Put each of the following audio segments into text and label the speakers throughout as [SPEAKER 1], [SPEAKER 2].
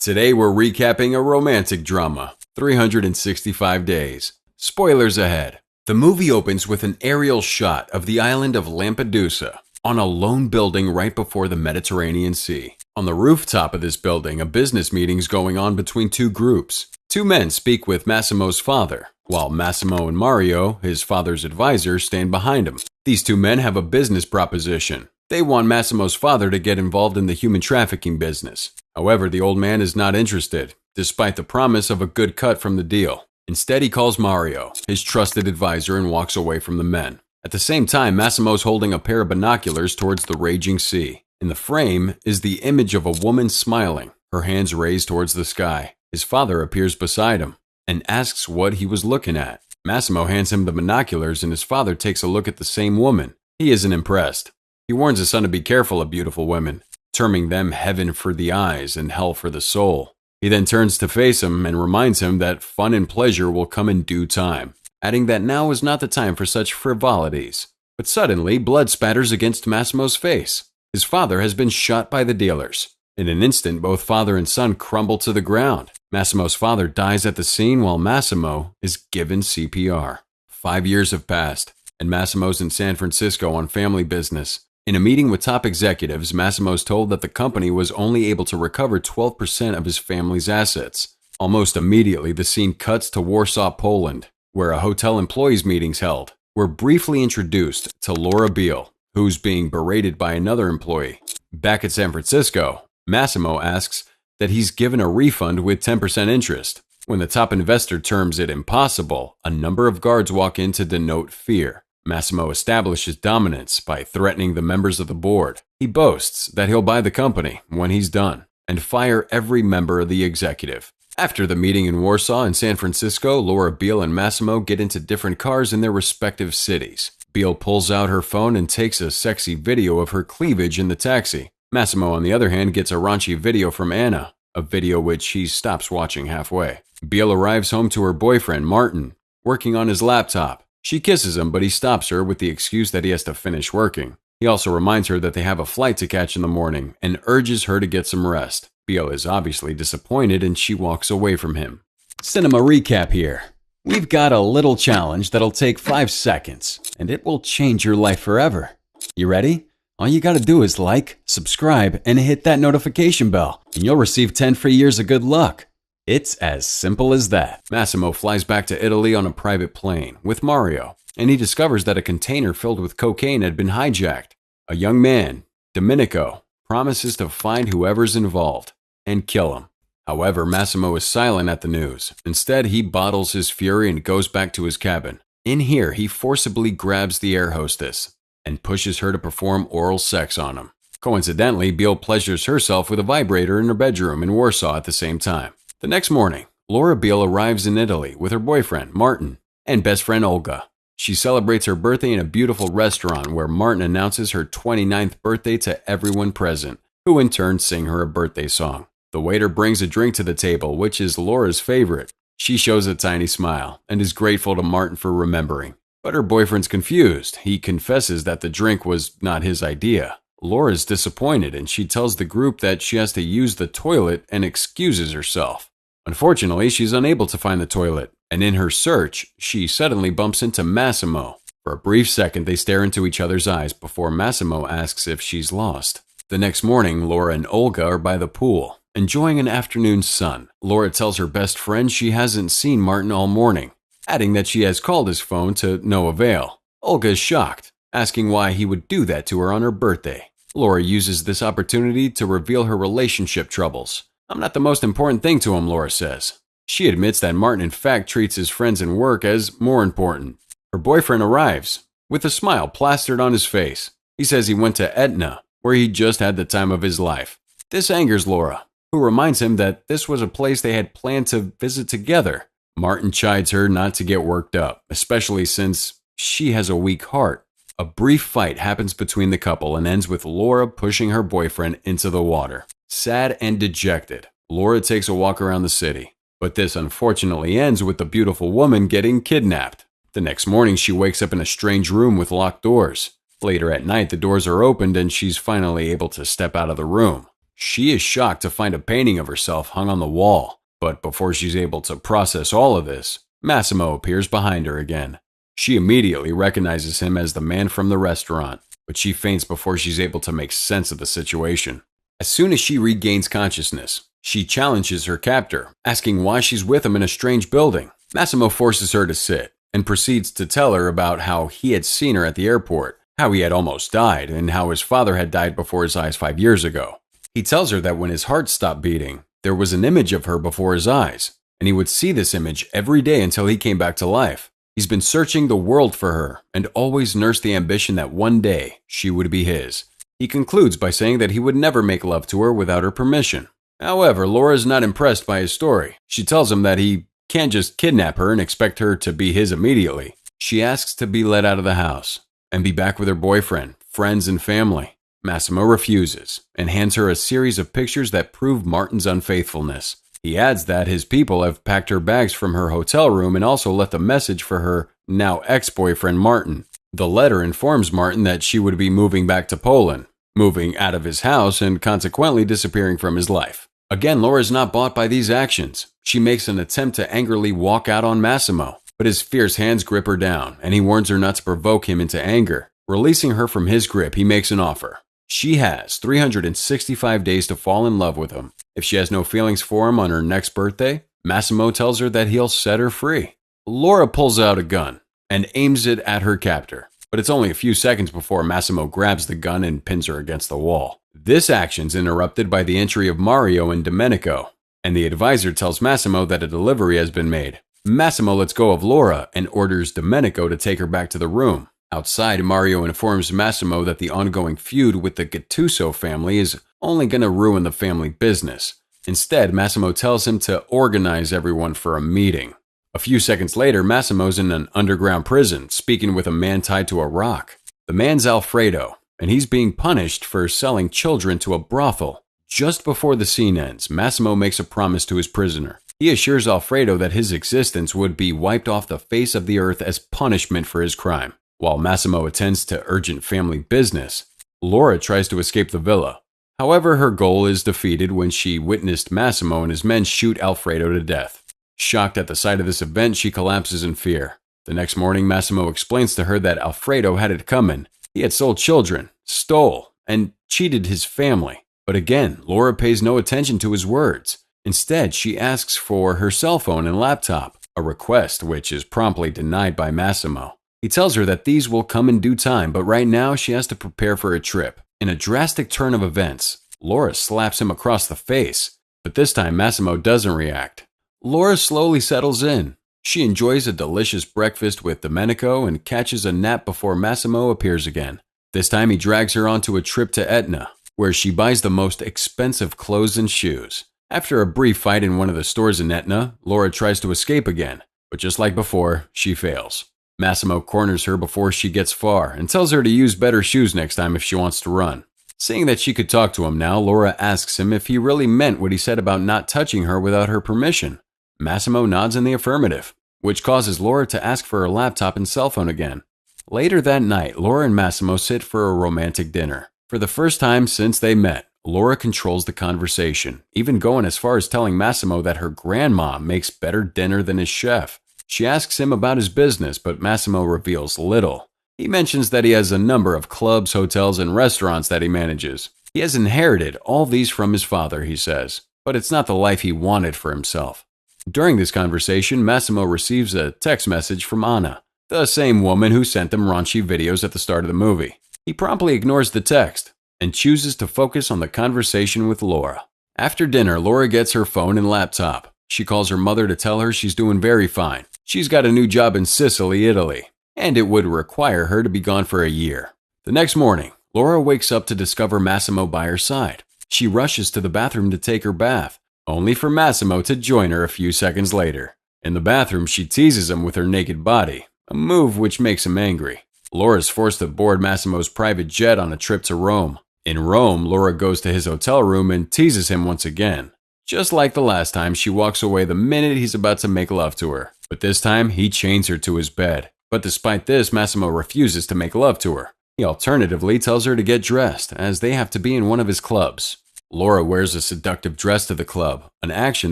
[SPEAKER 1] Today we're recapping a romantic drama, 365 Days. Spoilers ahead. The movie opens with an aerial shot of the island of Lampedusa, on a lone building right before the Mediterranean Sea. On the rooftop of this building, a business meeting's going on between two groups. Two men speak with Massimo's father, while Massimo and Mario, his father's advisor, stand behind him. These two men have a business proposition. They want Massimo's father to get involved in the human trafficking business. However, the old man is not interested, despite the promise of a good cut from the deal. Instead, he calls Mario, his trusted advisor, and walks away from the men. At the same time, Massimo's holding a pair of binoculars towards the raging sea. In the frame is the image of a woman smiling, her hands raised towards the sky. His father appears beside him and asks what he was looking at. Massimo hands him the binoculars and his father takes a look at the same woman. He isn't impressed. He warns his son to be careful of beautiful women, terming them heaven for the eyes and hell for the soul. He then turns to face him and reminds him that fun and pleasure will come in due time, adding that now is not the time for such frivolities. But suddenly, blood spatters against Massimo's face. His father has been shot by the dealers. In an instant, both father and son crumble to the ground. Massimo's father dies at the scene while Massimo is given CPR. 5 years have passed, and Massimo's in San Francisco on family business. In a meeting with top executives, Massimo is told that the company was only able to recover 12% of his family's assets. Almost immediately, the scene cuts to Warsaw, Poland, where a hotel employees meeting's held. We're briefly introduced to Laura Beale, who's being berated by another employee. Back at San Francisco, Massimo asks that he's given a refund with 10% interest. When the top investor terms it impossible, a number of guards walk in to denote fear. Massimo establishes dominance by threatening the members of the board. He boasts that he'll buy the company when he's done and fire every member of the executive. After the meeting in Warsaw and San Francisco, Laura Beale and Massimo get into different cars in their respective cities. Beale pulls out her phone and takes a sexy video of her cleavage in the taxi. Massimo, on the other hand, gets a raunchy video from Anna, a video which he stops watching halfway. Beale arrives home to her boyfriend, Martin, working on his laptop. She kisses him, but he stops her with the excuse that he has to finish working. He also reminds her that they have a flight to catch in the morning and urges her to get some rest. Beale is obviously disappointed and she walks away from him. Cinema recap here. We've got a little challenge that'll take 5 seconds, and it will change your life forever. You ready? All you gotta do is like, subscribe, and hit that notification bell, and you'll receive 10 free years of good luck. It's as simple as that. Massimo flies back to Italy on a private plane with Mario, and he discovers that a container filled with cocaine had been hijacked. A young man, Domenico, promises to find whoever's involved and kill him. However, Massimo is silent at the news. Instead, he bottles his fury and goes back to his cabin. In here, he forcibly grabs the air hostess and pushes her to perform oral sex on him. Coincidentally, Beale pleasures herself with a vibrator in her bedroom in Warsaw at the same time. The next morning, Laura Beale arrives in Italy with her boyfriend, Martin, and best friend Olga. She celebrates her birthday in a beautiful restaurant where Martin announces her 29th birthday to everyone present, who in turn sing her a birthday song. The waiter brings a drink to the table, which is Laura's favorite. She shows a tiny smile and is grateful to Martin for remembering. But her boyfriend's confused. He confesses that the drink was not his idea. Laura's disappointed and she tells the group that she has to use the toilet and excuses herself. Unfortunately, she's unable to find the toilet, and in her search, she suddenly bumps into Massimo. For a brief second, they stare into each other's eyes before Massimo asks if she's lost. The next morning, Laura and Olga are by the pool, enjoying an afternoon sun. Laura tells her best friend she hasn't seen Martin all morning, adding that she has called his phone to no avail. Olga is shocked, asking why he would do that to her on her birthday. Laura uses this opportunity to reveal her relationship troubles. "I'm not the most important thing to him," Laura says. She admits that Martin in fact treats his friends and work as more important. Her boyfriend arrives, with a smile plastered on his face. He says he went to Etna, where he just had the time of his life. This angers Laura, who reminds him that this was a place they had planned to visit together. Martin chides her not to get worked up, especially since she has a weak heart. A brief fight happens between the couple and ends with Laura pushing her boyfriend into the water. Sad and dejected, Laura takes a walk around the city. But this unfortunately ends with the beautiful woman getting kidnapped. The next morning, she wakes up in a strange room with locked doors. Later at night, the doors are opened and she's finally able to step out of the room. She is shocked to find a painting of herself hung on the wall, but before she's able to process all of this, Massimo appears behind her again. She immediately recognizes him as the man from the restaurant, but she faints before she's able to make sense of the situation. As soon as she regains consciousness, she challenges her captor, asking why she's with him in a strange building. Massimo forces her to sit and proceeds to tell her about how he had seen her at the airport, how he had almost died, and how his father had died before his eyes 5 years ago. He tells her that when his heart stopped beating, there was an image of her before his eyes, and he would see this image every day until he came back to life. He's been searching the world for her and always nursed the ambition that one day she would be his. He concludes by saying that he would never make love to her without her permission. However, Laura is not impressed by his story. She tells him that he can't just kidnap her and expect her to be his immediately. She asks to be let out of the house and be back with her boyfriend, friends, and family. Massimo refuses and hands her a series of pictures that prove Martin's unfaithfulness. He adds that his people have packed her bags from her hotel room and also left a message for her now ex-boyfriend Martin. The letter informs Martin that she would be moving back to Poland, moving out of his house and consequently disappearing from his life. Again, Laura is not bought by these actions. She makes an attempt to angrily walk out on Massimo, but his fierce hands grip her down, and he warns her not to provoke him into anger. Releasing her from his grip, he makes an offer. She has 365 days to fall in love with him. If she has no feelings for him on her next birthday, Massimo tells her that he'll set her free. Laura pulls out a gun and aims it at her captor, but it's only a few seconds before Massimo grabs the gun and pins her against the wall. This action's interrupted by the entry of Mario and Domenico, and the advisor tells Massimo that a delivery has been made. Massimo lets go of Laura and orders Domenico to take her back to the room. Outside, Mario informs Massimo that the ongoing feud with the Gattuso family is only going to ruin the family business. Instead, Massimo tells him to organize everyone for a meeting. A few seconds later, Massimo's in an underground prison, speaking with a man tied to a rock. The man's Alfredo, and he's being punished for selling children to a brothel. Just before the scene ends, Massimo makes a promise to his prisoner. He assures Alfredo that his existence would be wiped off the face of the earth as punishment for his crime. While Massimo attends to urgent family business, Laura tries to escape the villa. However, her goal is defeated when she witnessed Massimo and his men shoot Alfredo to death. Shocked at the sight of this event, she collapses in fear. The next morning, Massimo explains to her that Alfredo had it coming. He had sold children, stole, and cheated his family. But again, Laura pays no attention to his words. Instead, she asks for her cell phone and laptop, a request which is promptly denied by Massimo. He tells her that these will come in due time, but right now she has to prepare for a trip. In a drastic turn of events, Laura slaps him across the face, but this time Massimo doesn't react. Laura slowly settles in. She enjoys a delicious breakfast with Domenico and catches a nap before Massimo appears again. This time he drags her onto a trip to Etna, where she buys the most expensive clothes and shoes. After a brief fight in one of the stores in Etna, Laura tries to escape again, but just like before, she fails. Massimo corners her before she gets far and tells her to use better shoes next time if she wants to run. Seeing that she could talk to him now, Laura asks him if he really meant what he said about not touching her without her permission. Massimo nods in the affirmative, which causes Laura to ask for her laptop and cell phone again. Later that night, Laura and Massimo sit for a romantic dinner. For the first time since they met, Laura controls the conversation, even going as far as telling Massimo that her grandma makes better dinner than his chef. She asks him about his business, but Massimo reveals little. He mentions that he has a number of clubs, hotels, and restaurants that he manages. He has inherited all these from his father, he says, but it's not the life he wanted for himself. During this conversation, Massimo receives a text message from Anna, the same woman who sent them raunchy videos at the start of the movie. He promptly ignores the text and chooses to focus on the conversation with Laura. After dinner, Laura gets her phone and laptop. She calls her mother to tell her she's doing very fine. She's got a new job in Sicily, Italy, and it would require her to be gone for a year. The next morning, Laura wakes up to discover Massimo by her side. She rushes to the bathroom to take her bath, only for Massimo to join her a few seconds later. In the bathroom, she teases him with her naked body, a move which makes him angry. Laura's forced to board Massimo's private jet on a trip to Rome. In Rome, Laura goes to his hotel room and teases him once again. Just like the last time, she walks away the minute he's about to make love to her. But this time, he chains her to his bed. But despite this, Massimo refuses to make love to her. He alternatively tells her to get dressed, as they have to be in one of his clubs. Laura wears a seductive dress to the club, an action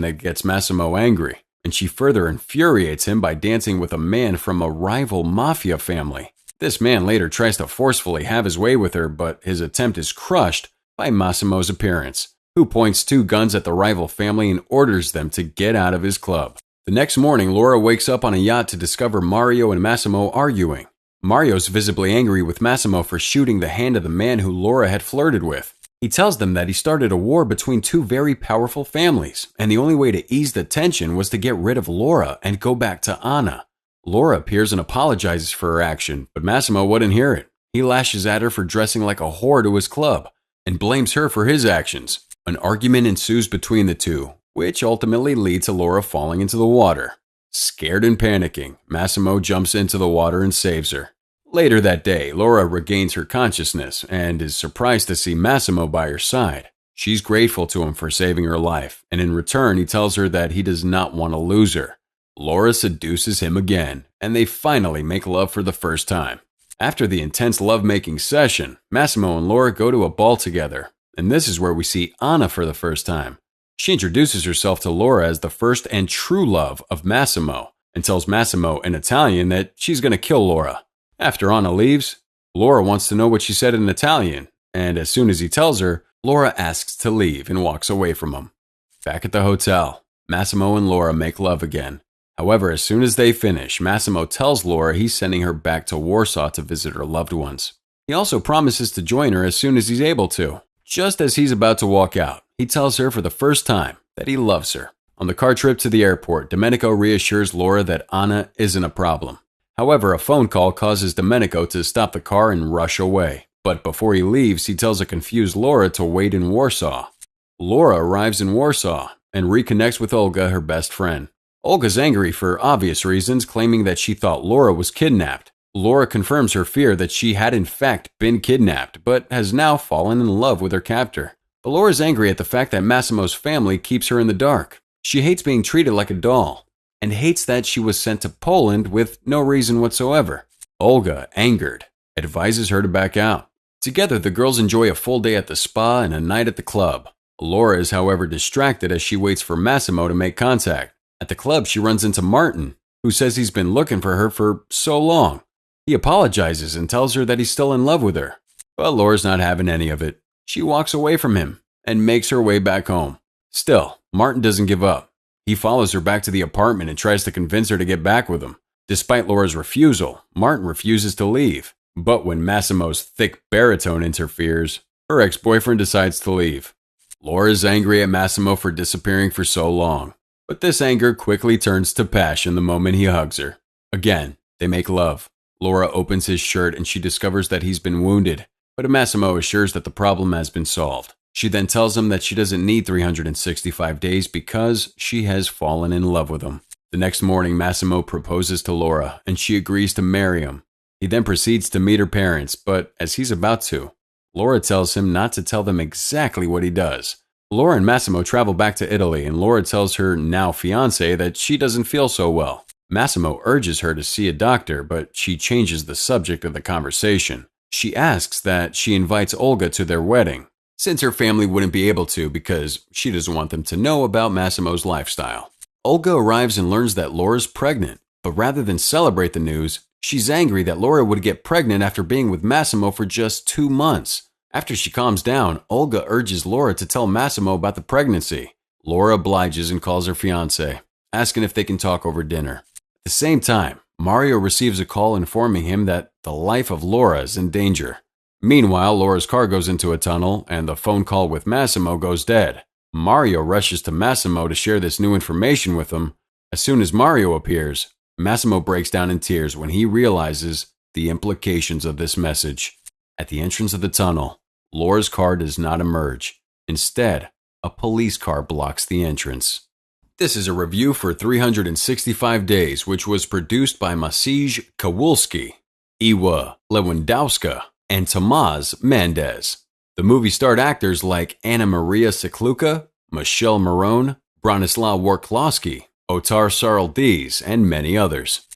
[SPEAKER 1] that gets Massimo angry, and she further infuriates him by dancing with a man from a rival mafia family. This man later tries to forcefully have his way with her, but his attempt is crushed by Massimo's appearance, who points two guns at the rival family and orders them to get out of his club. The next morning, Laura wakes up on a yacht to discover Mario and Massimo arguing. Mario's visibly angry with Massimo for shooting the hand of the man who Laura had flirted with. He tells them that he started a war between two very powerful families, and the only way to ease the tension was to get rid of Laura and go back to Anna. Laura appears and apologizes for her action, but Massimo wouldn't hear it. He lashes at her for dressing like a whore to his club, and blames her for his actions. An argument ensues between the two, which ultimately leads to Laura falling into the water. Scared and panicking, Massimo jumps into the water and saves her. Later that day, Laura regains her consciousness and is surprised to see Massimo by her side. She's grateful to him for saving her life, and in return he tells her that he does not want to lose her. Laura seduces him again, and they finally make love for the first time. After the intense lovemaking session, Massimo and Laura go to a ball together, and this is where we see Anna for the first time. She introduces herself to Laura as the first and true love of Massimo, and tells Massimo in Italian that she's going to kill Laura. After Anna leaves, Laura wants to know what she said in Italian, and as soon as he tells her, Laura asks to leave and walks away from him. Back at the hotel, Massimo and Laura make love again. However, as soon as they finish, Massimo tells Laura he's sending her back to Warsaw to visit her loved ones. He also promises to join her as soon as he's able to. Just as he's about to walk out, he tells her for the first time that he loves her. On the car trip to the airport, Domenico reassures Laura that Anna isn't a problem. However, a phone call causes Domenico to stop the car and rush away. But before he leaves, he tells a confused Laura to wait in Warsaw. Laura arrives in Warsaw and reconnects with Olga, her best friend. Olga's angry for obvious reasons, claiming that she thought Laura was kidnapped. Laura confirms her fear that she had in fact been kidnapped, but has now fallen in love with her captor. But Laura's angry at the fact that Massimo's family keeps her in the dark. She hates being treated like a doll, and hates that she was sent to Poland with no reason whatsoever. Olga, angered, advises her to back out. Together, the girls enjoy a full day at the spa and a night at the club. Laura is, however, distracted as she waits for Massimo to make contact. At the club, she runs into Martin, who says he's been looking for her for so long. He apologizes and tells her that he's still in love with her. But Laura's not having any of it. She walks away from him and makes her way back home. Still, Martin doesn't give up. He follows her back to the apartment and tries to convince her to get back with him. Despite Laura's refusal, Martin refuses to leave. But when Massimo's thick baritone interferes, her ex-boyfriend decides to leave. Laura is angry at Massimo for disappearing for so long. But this anger quickly turns to passion the moment he hugs her. Again, they make love. Laura opens his shirt and she discovers that he's been wounded. But Massimo assures that the problem has been solved. She then tells him that she doesn't need 365 days because she has fallen in love with him. The next morning, Massimo proposes to Laura, and she agrees to marry him. He then proceeds to meet her parents, but as he's about to, Laura tells him not to tell them exactly what he does. Laura and Massimo travel back to Italy, and Laura tells her now fiancé that she doesn't feel so well. Massimo urges her to see a doctor, but she changes the subject of the conversation. She asks that she invites Olga to their wedding, since her family wouldn't be able to because she doesn't want them to know about Massimo's lifestyle. Olga arrives and learns that Laura's pregnant, but rather than celebrate the news, she's angry that Laura would get pregnant after being with Massimo for just 2 months. After she calms down, Olga urges Laura to tell Massimo about the pregnancy. Laura obliges and calls her fiancé, asking if they can talk over dinner. At the same time, Mario receives a call informing him that the life of Laura is in danger. Meanwhile, Laura's car goes into a tunnel, and the phone call with Massimo goes dead. Mario rushes to Massimo to share this new information with him. As soon as Mario appears, Massimo breaks down in tears when he realizes the implications of this message. At the entrance of the tunnel, Laura's car does not emerge. Instead, a police car blocks the entrance. This is a review for 365 Days, which was produced by Maciej Kowalski, Iwa Lewandowska, and Tomasz Mendez. The movie starred actors like Anna Maria Sikluka, Michelle Marone, Bronislaw Warklowski, Otar Saraldiz, and many others.